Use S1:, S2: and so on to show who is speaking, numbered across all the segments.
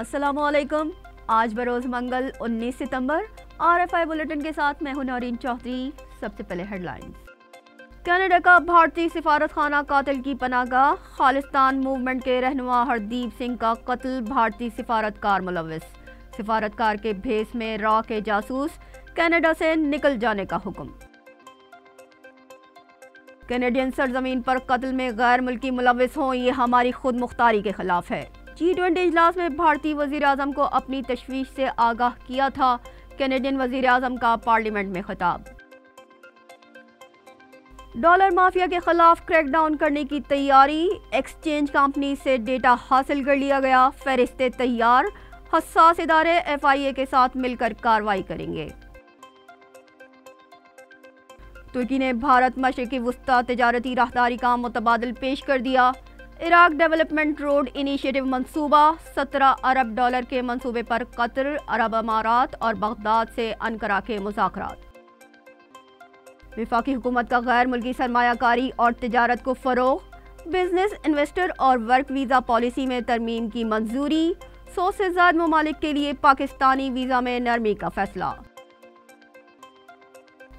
S1: السلام علیکم. آج بروز منگل 19 ستمبر RFI بلیٹن کے ساتھ میں ہوں نورین چوہدری. سب سے پہلے ہیڈ لائنز. کینیڈا کا بھارتی سفارت خانہ قاتل کی پناہ گاہ. خالستان موومنٹ کے رہنما ہردیپ سنگھ کا قتل. بھارتی سفارتکار ملوث. سفارتکار کے بھیس میں را کے جاسوس. کینیڈا سے نکل جانے کا حکم. کینیڈین سرزمین پر قتل میں غیر ملکی ملوث ہوں یہ ہماری خود مختاری کے خلاف ہے. G20 اجلاس میں بھارتی وزیر اعظم کو اپنی تشویش سے آگاہ کیا تھا. کینیڈین وزیر اعظم کا پارلیمنٹ میں خطاب. ڈالر مافیا کے خلاف کریک ڈاؤن کرنے کی تیاری. ایکسچینج کمپنی سے ڈیٹا حاصل کر لیا گیا. فہرستیں تیار. حساس ادارے FIA کے ساتھ مل کر کارروائی کریں گے. ترکی نے بھارت مشرقی وسطی تجارتی راہداری کا متبادل پیش کر دیا. عراق ڈیولپمنٹ روڈ انیشیٹو منصوبہ. 17 ارب ڈالر کے منصوبے پر قطر، عرب امارات اور بغداد سے انقرہ کے مذاکرات. وفاقی حکومت کا غیر ملکی سرمایہ کاری اور تجارت کو فروغ. بزنس، انویسٹر اور ورک ویزا پالیسی میں ترمیم کی منظوری. 100 سے زائد ممالک کے لیے پاکستانی ویزا میں نرمی کا فیصلہ.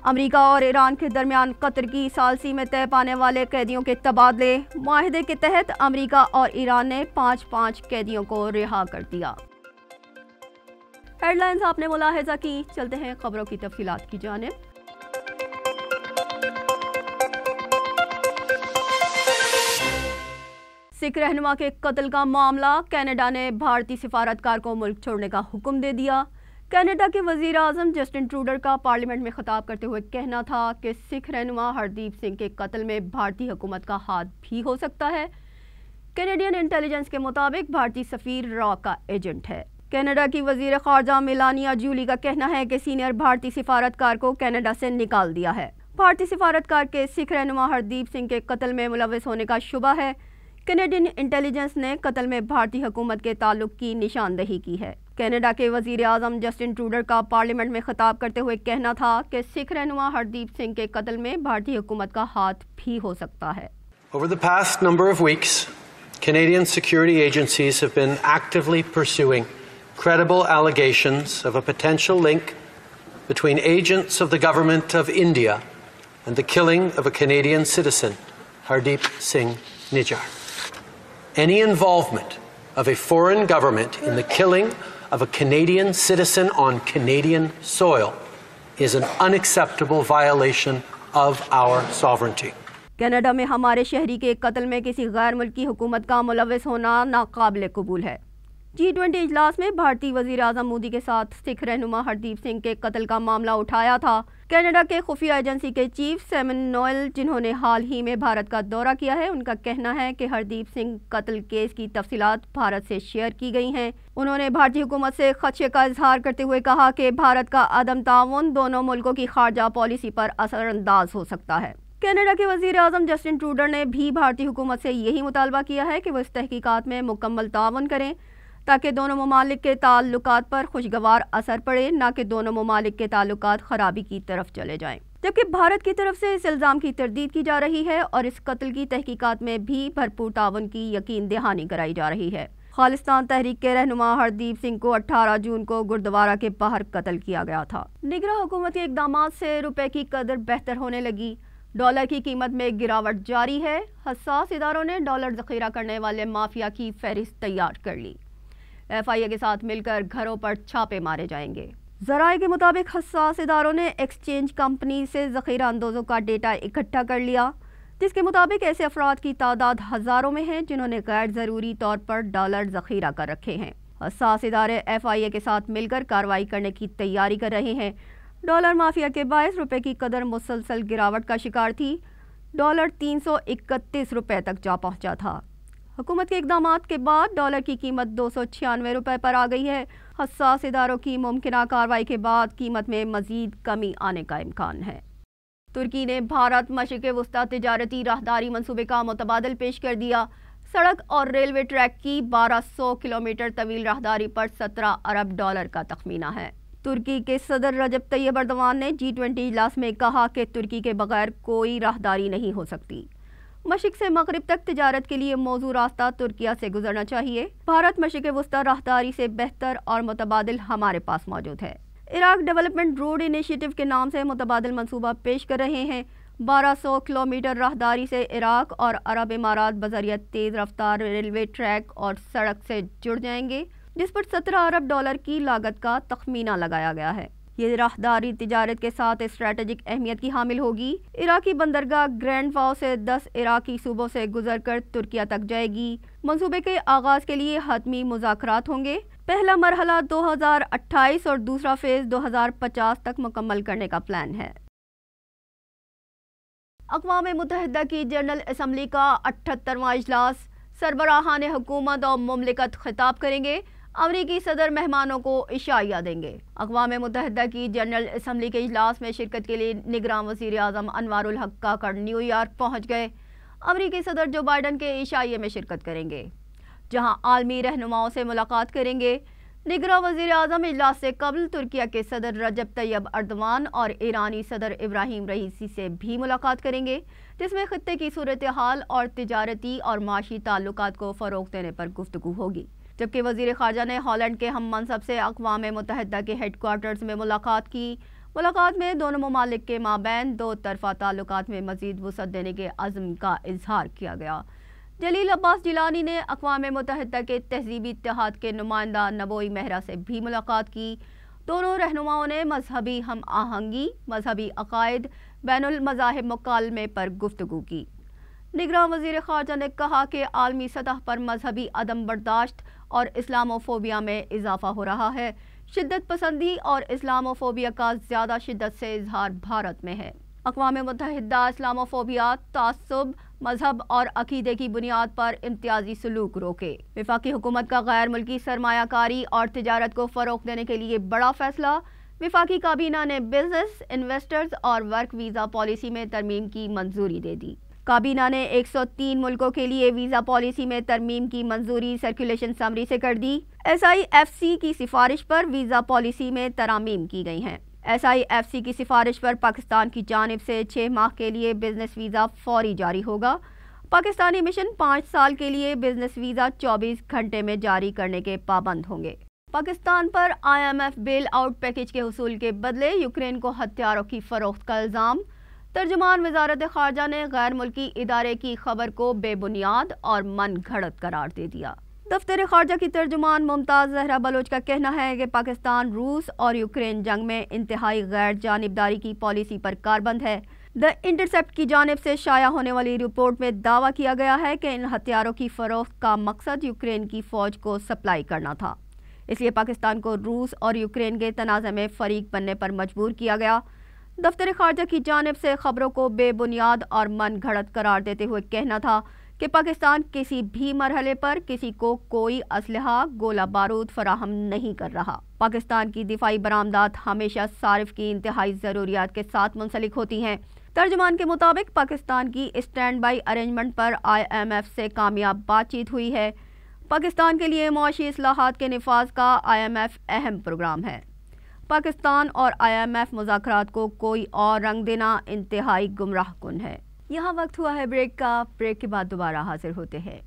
S1: امریکہ اور ایران کے درمیان قطر کی ثالثی میں طے پانے والے قیدیوں کے تبادلے. معاہدے کے تحت امریکہ اور ایران نے 5 قیدیوں کو رہا کر دیا. ہیڈ لائنز آپ نے ملاحظہ کی. چلتے ہیں خبروں کی تفصیلات کی جانب. سکھ رہنما کے قتل کا معاملہ. کینیڈا نے بھارتی سفارتکار کو ملک چھوڑنے کا حکم دے دیا. کینیڈا کے وزیر اعظم جسٹن ٹروڈو کا پارلیمنٹ میں خطاب کرتے ہوئے کہنا تھا کہ سکھ رہنما ہردیپ سنگھ کے قتل میں بھارتی حکومت کا ہاتھ بھی ہو سکتا ہے. کینیڈین انٹیلیجنس کے مطابق بھارتی سفیر را کا ایجنٹ ہے. کینیڈا کی وزیر خارجہ میلانیا جولی کا کہنا ہے کہ سینئر بھارتی سفارتکار کو کینیڈا سے نکال دیا ہے. بھارتی سفارتکار کے سکھ رہنما ہردیپ سنگھ کے قتل میں ملوث ہونے کا شبہ ہے. کینیڈین انٹیلیجنس نے قتل میں بھارتی حکومت کے تعلق کی نشاندہی کی ہے. کینیڈا کے وزیر اعظم جسٹن ٹروڈو کا پارلیمنٹ میں خطاب کرتے ہوئے کہنا تھا کہ سکھ رہنما ہردیپ سنگھ کے قتل میں بھارتی حکومت کا ہاتھ بھی ہو سکتا ہے.
S2: Over the past number of weeks, Canadian security agencies have been actively pursuing credible allegations of a potential link between agents of the government of India and the killing of a Canadian citizen, Hardeep Singh Nijjar. Any involvement of a foreign government in the killing of a Canadian citizen on Canadian soil is an unacceptable violation of our sovereignty.
S1: Canada میں ہمارے شہری کے قتل میں کسی غیر ملکی حکومت کا ملوث ہونا ناقابل قبول ہے. G20 اجلاس میں بھارتی وزیر اعظم مودی کے ساتھ سکھ رہنما ہردیپ سنگھ کے قتل کا معاملہ اٹھایا تھا. کینیڈا کے خفیہ ایجنسی کے چیف سیمن نوئل، جنہوں نے حال ہی میں بھارت کا دورہ کیا ہے، ان کا کہنا ہے کہ ہردیپ سنگھ قتل کیس کی تفصیلات بھارت سے شیئر کی گئی ہیں. انہوں نے بھارتی حکومت سے خدشے کا اظہار کرتے ہوئے کہا کہ بھارت کا عدم تعاون دونوں ملکوں کی خارجہ پالیسی پر اثر انداز ہو سکتا ہے. کینیڈا کے وزیر اعظم جسٹن ٹروڈو نے بھی بھارتی حکومت سے یہی مطالبہ کیا ہے کہ وہ اس تحقیقات میں مکمل تعاون کریں تاکہ دونوں ممالک کے تعلقات پر خوشگوار اثر پڑے، نہ کہ دونوں ممالک کے تعلقات خرابی کی طرف چلے جائیں. جبکہ بھارت کی طرف سے اس الزام کی تردید کی جا رہی ہے اور اس قتل کی تحقیقات میں بھی بھرپور تعاون کی یقین دہانی کرائی جا رہی ہے. خالستان تحریک کے رہنما ہردیپ سنگھ کو 18 جون کو گردوارہ کے باہر قتل کیا گیا تھا. نگراں حکومت کے اقدامات سے روپے کی قدر بہتر ہونے لگی. ڈالر کی قیمت میں گراوٹ جاری ہے. حساس اداروں نے ڈالر ذخیرہ کرنے والے مافیا کی فہرست تیار کر لی. FIA کے ساتھ مل کر گھروں پر چھاپے مارے جائیں گے. ذرائع کے مطابق حساس اداروں نے ایکسچینج کمپنی سے ذخیرہ اندوزوں کا ڈیٹا اکٹھا کر لیا، جس کے مطابق ایسے افراد کی تعداد ہزاروں میں ہے جنہوں نے غیر ضروری طور پر ڈالر ذخیرہ کر رکھے ہیں. حساس ادارے FIA کے ساتھ مل کر کارروائی کرنے کی تیاری کر رہے ہیں. ڈالر مافیا کے باعث روپے کی قدر مسلسل گراوٹ کا شکار تھی. ڈالر 331 روپے تک جا پہنچا تھا. حکومت کے اقدامات کے بعد ڈالر کی قیمت 296 روپے پر آ گئی ہے. حساس اداروں کی ممکنہ کارروائی کے بعد قیمت میں مزید کمی آنے کا امکان ہے. ترکی نے بھارت مشرق وسطی تجارتی راہداری منصوبے کا متبادل پیش کر دیا. سڑک اور ریلوے ٹریک کی 1200 کلومیٹر طویل راہداری پر 17 ارب ڈالر کا تخمینہ ہے. ترکی کے صدر رجب طیب ایردوان نے G20 اجلاس میں کہا کہ ترکی کے بغیر کوئی راہداری نہیں ہو سکتی. مشرق سے مغرب تک تجارت کے لیے موزوں راستہ ترکیہ سے گزرنا چاہیے۔ بھارت مشرق وسطی راہداری سے بہتر اور متبادل ہمارے پاس موجود ہے۔ عراق ڈیولپمنٹ روڈ انیشیٹو کے نام سے متبادل منصوبہ پیش کر رہے ہیں۔ 1200 کلومیٹر راہداری سے عراق اور عرب امارات بذریعہ تیز رفتار ریلوے ٹریک اور سڑک سے جڑ جائیں گے، جس پر 17 ارب ڈالر کی لاگت کا تخمینہ لگایا گیا ہے۔ یہ راہداری تجارت کے ساتھ اسٹریٹجک اہمیت کی حامل ہوگی۔ عراقی بندرگاہ گرینڈ واؤ سے 10 عراقی صوبوں سے گزر کر ترکیہ تک جائے گی۔ منصوبے کے آغاز کے لیے حتمی مذاکرات ہوں گے۔ پہلا مرحلہ 2028 اور دوسرا فیز 2050 تک مکمل کرنے کا پلان ہے۔ اقوام متحدہ کی جنرل اسمبلی کا 78واں اجلاس، سربراہان حکومت اور مملکت خطاب کریں گے۔ امریکی صدر مہمانوں کو عشائیہ دیں گے۔ اقوام متحدہ کی جنرل اسمبلی کے اجلاس میں شرکت کے لیے نگراں وزیر اعظم انوار الحق کاکڑ نیو یارک پہنچ گئے۔ امریکی صدر جو بائیڈن کے عشائیے میں شرکت کریں گے، جہاں عالمی رہنماؤں سے ملاقات کریں گے۔ نگراں وزیر اعظم اجلاس سے قبل ترکیہ کے صدر رجب طیب اردوان اور ایرانی صدر ابراہیم رئیسی سے بھی ملاقات کریں گے، جس میں خطے کی صورتحال اور تجارتی اور معاشی تعلقات کو فروغ دینے پر گفتگو ہوگی۔ جبکہ وزیر خارجہ نے ہالینڈ کے ہم منصب سے اقوام متحدہ کے ہیڈ کوارٹرز میں ملاقات کی۔ ملاقات میں دونوں ممالک کے مابین دو طرفہ تعلقات میں مزید وسعت دینے کے عزم کا اظہار کیا گیا۔ جلیل عباس جیلانی نے اقوام متحدہ کے تہذیبی اتحاد کے نمائندہ نبوی مہرا سے بھی ملاقات کی۔ دونوں رہنماؤں نے مذہبی ہم آہنگی، مذہبی عقائد، بین المذاہب مکالمے پر گفتگو کی۔ نگراں وزیر خارجہ نے کہا کہ عالمی سطح پر مذہبی عدم برداشت اور اسلاموفوبیا میں اضافہ ہو رہا ہے۔ شدت پسندی اور اسلاموفوبیا کا زیادہ شدت سے اظہار بھارت میں ہے۔ اقوام متحدہ اسلاموفوبیا، تعصب، مذہب اور عقیدے کی بنیاد پر امتیازی سلوک روکے۔ وفاقی حکومت کا غیر ملکی سرمایہ کاری اور تجارت کو فروغ دینے کے لیے بڑا فیصلہ۔ وفاقی کابینہ نے بزنس، انویسٹرز اور ورک ویزا پالیسی میں ترمیم کی منظوری دے دی۔ کابینہ نے 103 ملکوں کے لیے ویزا پالیسی میں ترمیم کی منظوری سرکولیشن سمری سے کر دی۔ SIFC کی سفارش پر ویزا پالیسی میں ترامیم کی گئی ہیں۔ SIFC کی سفارش پر پاکستان کی جانب سے 6 ماہ کے لیے بزنس ویزا فوری جاری ہوگا۔ پاکستانی مشن 5 سال کے لیے بزنس ویزا 24 گھنٹے میں جاری کرنے کے پابند ہوں گے۔ پاکستان پر IMF بیل آؤٹ پیکج کے حصول کے بدلے یوکرین کو ہتھیاروں کی فروخت کا الزام۔ ترجمان وزارت خارجہ نے غیر ملکی ادارے کی خبر کو بے بنیاد اور من گھڑت قرار دے دیا۔ دفتر خارجہ کی ترجمان ممتاز زہرا بلوچ کا کہنا ہے کہ پاکستان روس اور یوکرین جنگ میں انتہائی غیر جانبداری کی پالیسی پر کاربند ہے۔ دی انٹرسیپٹ کی جانب سے شائع ہونے والی رپورٹ میں دعویٰ کیا گیا ہے کہ ان ہتھیاروں کی فروخت کا مقصد یوکرین کی فوج کو سپلائی کرنا تھا، اس لیے پاکستان کو روس اور یوکرین کے تنازع میں فریق بننے پر مجبور کیا گیا۔ دفتر خارجہ کی جانب سے خبروں کو بے بنیاد اور من گھڑت قرار دیتے ہوئے کہنا تھا کہ پاکستان کسی بھی مرحلے پر کسی کو کوئی اسلحہ، گولہ بارود فراہم نہیں کر رہا۔ پاکستان کی دفاعی برآمدات ہمیشہ صارف کی انتہائی ضروریات کے ساتھ منسلک ہوتی ہیں۔ ترجمان کے مطابق پاکستان کی stand by arrangement per IMF سے کامیاب بات چیت ہوئی ہے۔ پاکستان کے لیے معاشی اصلاحات کے نفاذ کا IMF اہم پروگرام ہے۔ پاکستان اور IMF مذاکرات کو کوئی اور رنگ دینا انتہائی گمراہ کن ہے۔ یہاں وقت ہوا ہے بریک کا، بریک کے بعد دوبارہ حاضر ہوتے ہیں۔